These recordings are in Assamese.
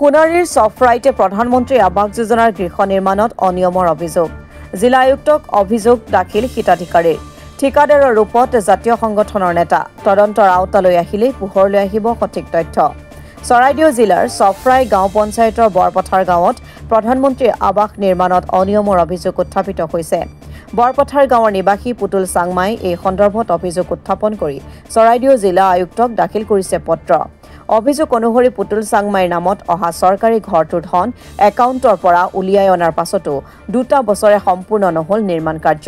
সোণাৰীৰ চফৰাইতে প্ৰধানমন্ত্ৰী আৱাস যোজনাৰ গৃহ নিৰ্মাণত অনিয়মৰ অভিযোগ জিলা আয়ুক্তক অভিযোগ দাখিল হিতাধিকাৰীৰ ঠিকাদাৰৰ ৰূপত জাতীয় সংগঠনৰ নেতা তদন্তৰ আওতালৈ আহিলে পোহৰলৈ আহিব সঠিক তথ্য চৰাইদেউ জিলাৰ চফৰাই গাঁও পঞ্চায়তৰ বৰপথাৰ গাঁৱত প্ৰধানমন্ত্ৰী আৱাস নিৰ্মাণত অনিয়মৰ অভিযোগ উত্থাপিত হৈছে বৰপথাৰ গাঁৱৰ নিবাসী পুতুল চাংমাই এই সন্দৰ্ভত অভিযোগ উত্থাপন কৰি চৰাইদেউ জিলা আয়ুক্তক দাখিল কৰিছে পত্ৰ অভিযোগ অনুসৰি পুতুল চাংমাইৰ নামত অহা চৰকাৰী ঘৰটোৰ ধন একাউণ্টৰ পৰা উলিয়াই অনাৰ পাছতো 2 বছৰে সম্পূৰ্ণ নহল নিৰ্মাণ কাৰ্য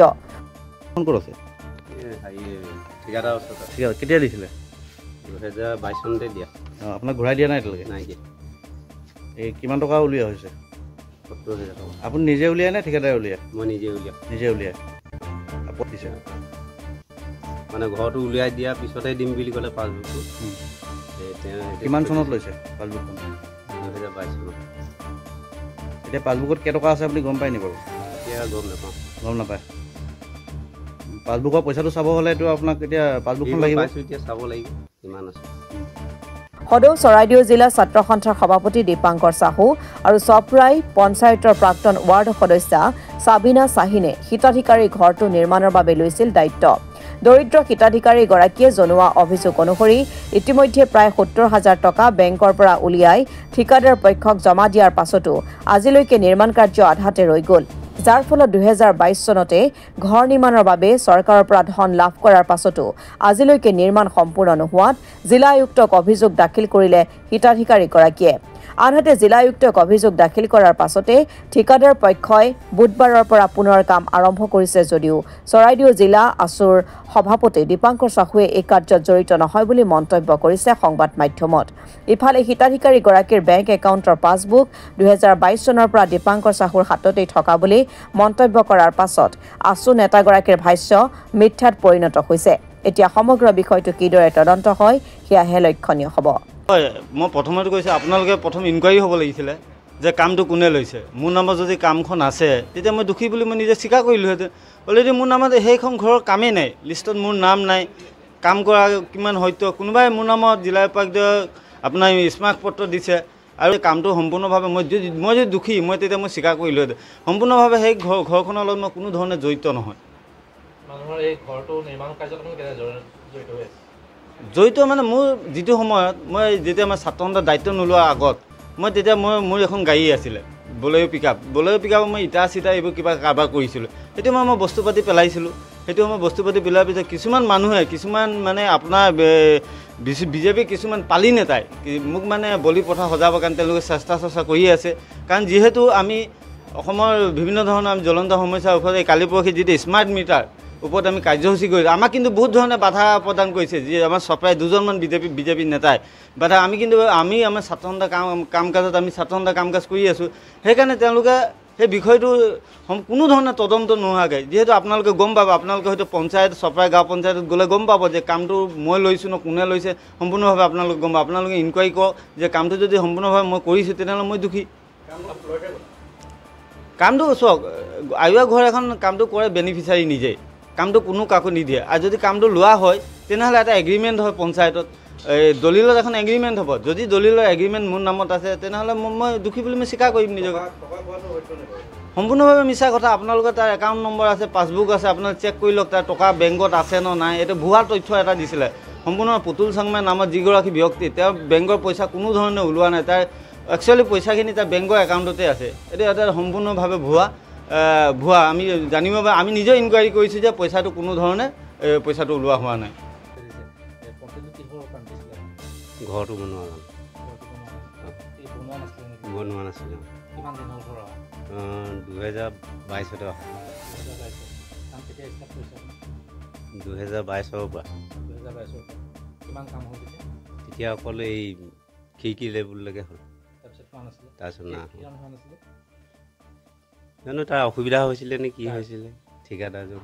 কেতিয়া দিছিলে 2022 চনতে দিয়া আপোনাক ঘূৰাই দিয়া নাই এতিয়ালৈকে নাই দিয়া এই কিমান টকা উলিওৱা হৈছে 70,000 টকা আপুনি নিজে উলিয়াই নে ঠিকাদাৰে উলিয়াই মই নিজে উলিয়াই আপত্তি দিছে মানে ঘৰটো উলিয়াই দিয়া পিছতে দিম বুলি ক'লে পাছবুকটো কিমান চনত লৈছে পাছবুকখন 2022 চনত এতিয়া পাছবুকত কেইটকা আছে আপুনি গম পায় নি বাৰু এতিয়া গম নাপায় পাছবুকৰ পইচাটো চাব হ'লেতো আপোনাক এতিয়া পাছবুকখন লাগিব এতিয়া চাব লাগিব কিমান আছে সদৌ চৰাইদেউ জিলা ছাত্ৰ সন্থাৰ সভাপতি দীপাংকৰ সাহু আৰু চফৰাই পঞ্চায়তৰ প্ৰাক্তন ৱাৰ্ড সদস্যা সাবিনা সাহিনে হিতাধিকাৰী ঘৰটো নিৰ্মাণৰ বাবে লৈছিল দায়িত্ব দৰিদ্ৰ হিতাধিকাৰীগৰাকীয়ে জনোৱা অভিযোগ অনুসৰি ইতিমধ্যে প্ৰায় 70,000 টকা বেংকৰ পৰা উলিয়াই ঠিকাদাৰ পক্ষক জমা দিয়াৰ পাছতো আজিলৈকে নিৰ্মাণ কাৰ্য আধাতে ৰৈ গ'ল যাৰ ফলত 2022 চনতে ঘৰ নিৰ্মাণৰ বাবে চৰকাৰৰ পৰা ধন লাভ কৰাৰ পাছতো আজিলৈকে নিৰ্মাণ সম্পূৰ্ণ নোহোৱাত জিলা আয়ুক্তক অভিযোগ দাখিল কৰিলে হিতাধিকাৰীগৰাকীয়ে আনহাতে জিলা আয়ুক্তক অভিযোগ দাখিল কৰাৰ পাছতে ঠিকাদাৰ পক্ষই বুধবাৰৰ পৰা পুনৰ কাম আৰম্ভ কৰিছে যদিও চৰাইদেউ জিলা আসুৰ সভাপতি দীপাংকৰ সাহুৱে এই কাৰ্যত জড়িত নহয় বুলি মন্তব্য কৰিছে সংবাদ মাধ্যমত ইফালে হিতাধিকাৰীগৰাকীৰ বেংক একাউণ্টৰ পাছবুক 2022 চনৰ পৰা দীপাংকৰ সাহুৰ হাততেই থকা বুলি মন্তব্য কৰাৰ পাছত আসু নেতাগৰাকীৰ ভাষ্য মিথ্যাত পৰিণত হৈছে এতিয়া সমগ্ৰ বিষয়টো কিদৰে তদন্ত হয় সেয়াহে লক্ষণীয় হ'ব হয় মই প্ৰথমতে কৈছোঁ আপোনালোকে প্ৰথম ইনকুৱাৰী হ'ব লাগিছিলে যে কামটো কোনে লৈছে মোৰ নামত যদি কামখন আছে তেতিয়া মই দুখী বুলি মই নিজে স্বীকাৰ কৰিলোহেঁতেন অলৰেডি মোৰ নামত সেইখন ঘৰৰ কামেই নাই লিষ্টত মোৰ নাম নাই কাম কৰা কিমান সত্য কোনোবাই মোৰ নামত জিলা উপায়ুক্তই আপোনাৰ স্মাৰক পত্ৰ দিছে আৰু কামটো সম্পূৰ্ণভাৱে মই যদি দুখী মই তেতিয়া মই স্বীকাৰ কৰিলোহেঁতেন সম্পূৰ্ণভাৱে সেই ঘৰখনৰ লগত মই কোনো ধৰণে জড়িত নহয় মানুহৰ এই ঘৰটো নিৰ্মাণ কাৰ্যত জড়িত হৈ আছে জড়িত মানে মোৰ যিটো সময়ত মই যেতিয়া মই ছাত্ৰ সন্থাৰ দায়িত্ব নোলোৱাৰ আগত মই তেতিয়া মোৰ এখন গাড়ী আছিলে বলেৰ' পিকআপ মই ইটা চিটা এইবোৰ কিবা কাৰবাৰ কৰিছিলোঁ সেইটো মই বস্তু পাতি পেলাইছিলোঁ সেইটো মই বস্তু পাতি পেলোৱাৰ পিছত কিছুমান মানে আপোনাৰ বিজেপি কিছুমান পালি নেতাই মোক মানে বলি প্ৰথা সজাবৰ কাৰণে তেওঁলোকে চেষ্টা কৰি আছে কাৰণ যিহেতু আমি অসমৰ বিভিন্ন ধৰণৰ আমি জ্বলন্ত সমস্যাৰ ওপৰত এই কালি পৰহি যিটো স্মাৰ্ট মিটাৰ ওপৰত আমি কাৰ্যসূচী কৰিছোঁ আমাক কিন্তু বহুত ধৰণে বাধা প্ৰদান কৰিছে যি আমাৰ চফৰাই দুজনমান বিজেপি নেতাই বাধা আমি আমাৰ ছাত্ৰ সন্থাৰ কাম কাজত আমি ছাত্ৰ সন্থাৰ কাম কাজ কৰি আছোঁ সেইকাৰণে তেওঁলোকে সেই বিষয়টো কোনো ধৰণে তদন্ত নোহোৱাকৈ যিহেতু আপোনালোকে গম পাব আপোনালোকে হয়তো পঞ্চায়ত চফৰাই গাঁও পঞ্চায়তত গ'লে গম পাব যে কামটো মই লৈছোঁ ন কোনে লৈছে সম্পূৰ্ণভাৱে আপোনালোকে গম পাব আপোনালোকে ইনকুৱাৰী কৰক যে কামটো যদি সম্পূৰ্ণভাৱে মই কৰিছোঁ তেনেহ'লে মই দুখী কামটো চাওক আয়োৱা ঘৰ এখন কামটো কৰে বেনিফিচিয়াৰী নিজেই কামটো কোনো কাকো নিদিয়ে আৰু যদি কামটো লোৱা হয় তেনেহ'লে এটা এগ্ৰিমেণ্ট হয় পঞ্চায়তত দলিলত এখন এগ্ৰিমেণ্ট হ'ব যদি দলিলৰ এগ্ৰিমেণ্ট মোৰ নামত আছে তেনেহ'লে মই দুখী বুলি মই স্বীকাৰ কৰিম নিজকে সম্পূৰ্ণভাৱে মিছা কথা আপোনালোকৰ তাৰ একাউণ্ট নম্বৰ আছে পাছবুক আছে আপোনালোকে চেক কৰি লওক তাৰ টকা বেংকত আছে নে নাই এইটো ভুৱা তথ্য এটা দিছিলে সম্পূৰ্ণ পুতুল চাংমাইৰ নামত যিগৰাকী ব্যক্তি তেওঁৰ বেংকৰ পইচা কোনো ধৰণে ওলোৱা নাই তাৰ একচুৱেলি পইচাখিনি তাৰ বেংকৰ একাউণ্টতে আছে এইটো এটা সম্পূৰ্ণভাৱে ভুৱা আমি জানিব পাৰে আমি নিজে ইনকুৱাৰী কৰিছোঁ যে পইচাটো কোনো ধৰণে পইচাটো ওলোৱা হোৱা নাই ঘৰটো বনোৱা নাছিলে 2022 অহা 2022 পৰা তেতিয়া অকল এই খিৰিকী লেবুললৈকে হ'ল তাৰপিছত না জানো তাৰ অসুবিধা হৈছিলে নে কি হৈছিলে ঠিকাদাৰজন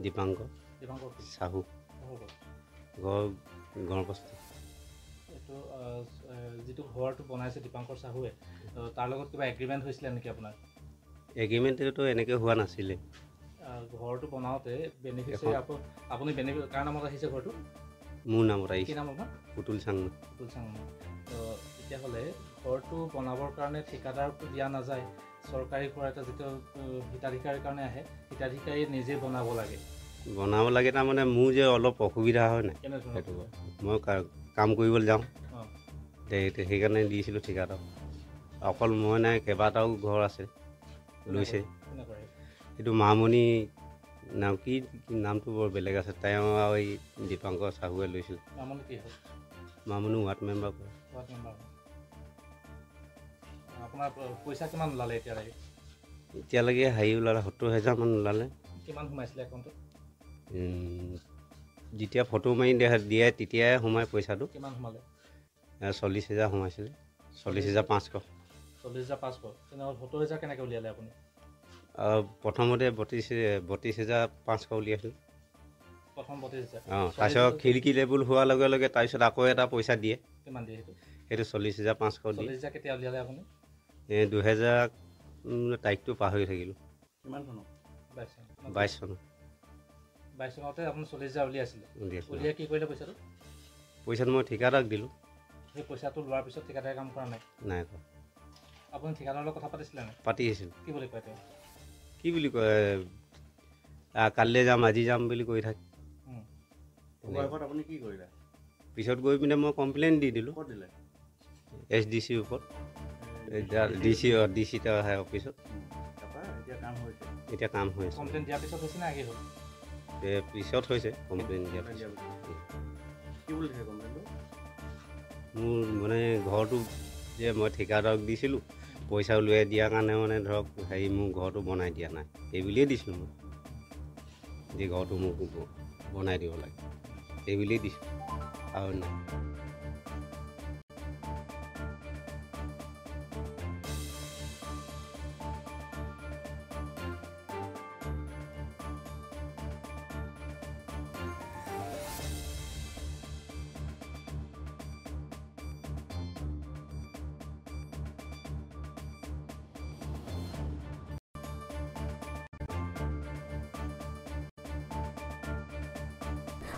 দীপাংকৰ সাহু গড়বস্তি যিটো ঘৰটো বনাইছে দীপাংকৰ সাহুৱে তাৰ লগত কিবা এগ্ৰিমেণ্ট হৈছিলে নেকি আপোনাৰ এগ্ৰিমেণ্টটো এনেকৈ হোৱা নাছিলে ঘৰটো বনাওঁতে বেনিফিচিয়াৰী আপুনি কাৰ নামত আহিছে ঘৰটো মোৰ নামত আহিছে কি নাম আপোনাৰ পুতুল চাংমা তো তেতিয়াহ'লে ঘৰটো বনাবৰ কাৰণে ঠিকাদাৰক দিয়া নাযায়, চৰকাৰী ঘৰ এটা যিটো হিতাধিকাৰীৰ কাৰণে আহে, হিতাধিকাৰীয়ে নিজে বনাব লাগে। বনাব লাগে তাৰমানে মোৰ যে অলপ অসুবিধা হয় নাই, সেইটো মই কাম কৰিবলৈ যাওঁ, সেইকাৰণে দিছিলোঁ ঠিকাদাৰক। অকল মই নাই, কেইবাটাও ঘৰ আছে লৈছে। সেইটো মামণি নাম কি নামটো বৰ বেলেগ আছে, তেওঁ আৰু এই দীপাংকৰ চাহুৱে লৈছিল। মামণি ৱাৰ্ড মেম্বাৰ কৰে। আপোনাৰ পইচা কিমান ওলালে এতিয়ালৈকে? এতিয়ালৈকে হেৰি ওলালে 70,000 ওলালে। কিমান সোমাইছিলে একাউণ্টত? যেতিয়া ফটো মাৰি দিয়ে তেতিয়াই সোমাই পইচাটো। কিমান সোমালে? 40,000 সোমাইছিলে, 40,500। 40,500। তেনেহ'লে 70,000 কেনেকৈ উলিয়ালে আপুনি? প্ৰথমতে 32,500 উলিয়াইছিলোঁ। প্ৰথম 32,000। তাৰপিছত খিৰিকী লেবুল হোৱাৰ লগে লগে তাৰপিছত আকৌ এটা পইচা দিয়ে। কিমান দিয়ে সেইটো? সেইটো 40,500 দিয়ে। 40,000 কেতিয়া উলিয়ালে আপুনি? 2000 তাৰিখটো পাহৰি থাকিলোঁ। কিমান চনত? 22 চনত। 22 চনতে আপুনি 40,000 উলিয়াইছিলে। উলিয়াই কি কৰিলে পইচাটো? পইচাটো মই ঠিকাদাৰক দিলোঁ। সেই পইচাটো লোৱাৰ পিছত ঠিকাদাৰে কাম কৰা নাই? নাই কৰা। আপুনি ঠিকাদাৰৰ লগত কথা পাতিছিলে নাই? পাতিছিলোঁ। কি বুলি কয় তেওঁ? কি বুলি কয়, কালিলৈ যাম আজি যাম বুলি কৈ থাকে। আপুনি কি কৰিলে? পিছত গৈ পিনে মই কমপ্লেইন দি দিলোঁ। ক'ত দিলে? SDC ওপৰত, DC আহে অফিচত। এতিয়া কাম হৈ আছে। কমপ্লেইন দিয়াৰ পিছত হৈছে নে আগে হ'ল? পিছত হৈছে কমপ্লেইন দিয়াৰ পিছত। কি বুলি কৈছে কমপ্লেইনটো? মোৰ মানে ঘৰটো যে মই ঠিকাদাৰক দিছিলোঁ, পইচা উলিয়াই দিয়াৰ কাৰণে মানে ধৰক হেৰি মোৰ ঘৰটো বনাই দিয়া নাই, এই বুলিয়ে দিছিলোঁ মই, যে ঘৰটো মোক বনাই দিব লাগে, এই বুলিয়ে দিছোঁ আৰু নাই।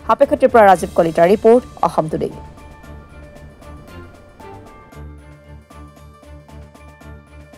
সাপেক্ষতিৰ পৰা ৰাজীৱ কলিতাৰ ৰিপৰ্ট, অসম টুডে।